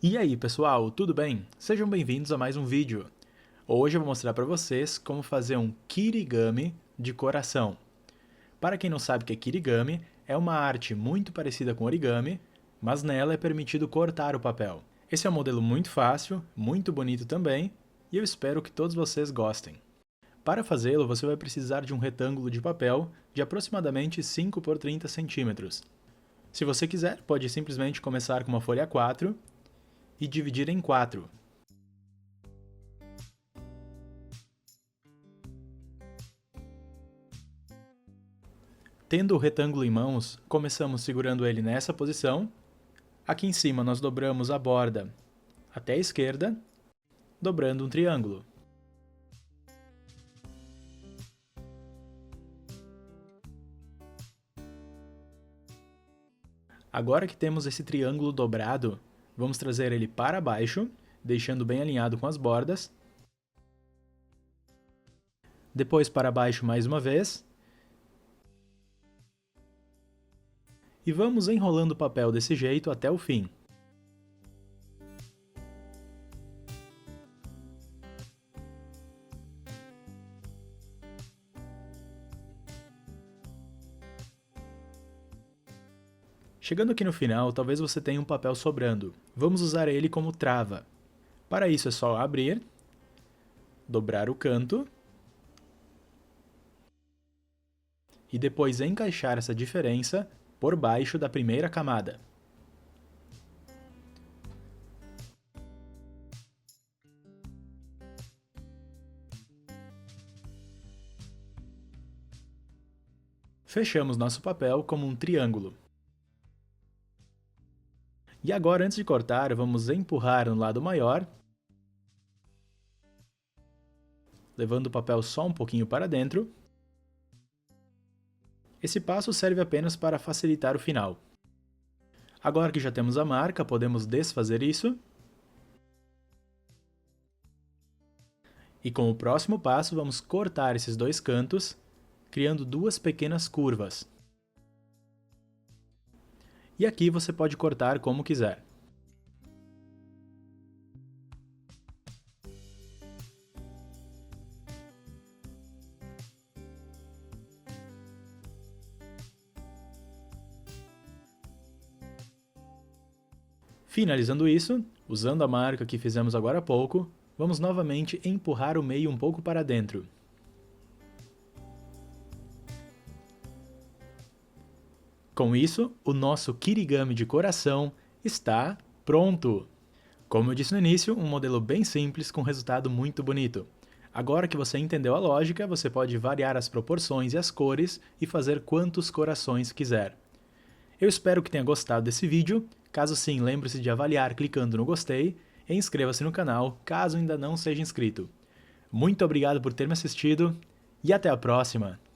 E aí pessoal, tudo bem? Sejam bem-vindos a mais um vídeo. Hoje eu vou mostrar para vocês como fazer um kirigami de coração. Para quem não sabe o que é kirigami, é uma arte muito parecida com origami, mas nela é permitido cortar o papel. Esse é um modelo muito fácil, muito bonito também, e eu espero que todos vocês gostem. Para fazê-lo, você vai precisar de um retângulo de papel de aproximadamente 5 por 30 centímetros. Se você quiser, pode simplesmente começar com uma folha A4 e dividir em 4. Tendo o retângulo em mãos, começamos segurando ele nessa posição. Aqui em cima nós dobramos a borda até a esquerda, dobrando um triângulo. Agora que temos esse triângulo dobrado, vamos trazer ele para baixo, deixando bem alinhado com as bordas. Depois para baixo mais uma vez. E vamos enrolando o papel desse jeito até o fim. Chegando aqui no final, talvez você tenha um papel sobrando. Vamos usar ele como trava. Para isso é só abrir, dobrar o canto e depois encaixar essa diferença por baixo da primeira camada. Fechamos nosso papel como um triângulo. E agora, antes de cortar, vamos empurrar no lado maior, levando o papel só um pouquinho para dentro. Esse passo serve apenas para facilitar o final. Agora que já temos a marca, podemos desfazer isso. E com o próximo passo, vamos cortar esses dois cantos, criando duas pequenas curvas. E aqui você pode cortar como quiser. Finalizando isso, usando a marca que fizemos agora há pouco, vamos novamente empurrar o meio um pouco para dentro. Com isso, o nosso kirigami de coração está pronto! Como eu disse no início, um modelo bem simples com resultado muito bonito. Agora que você entendeu a lógica, você pode variar as proporções e as cores e fazer quantos corações quiser. Eu espero que tenha gostado desse vídeo. Caso sim, lembre-se de avaliar clicando no gostei e inscreva-se no canal caso ainda não seja inscrito. Muito obrigado por ter me assistido e até a próxima!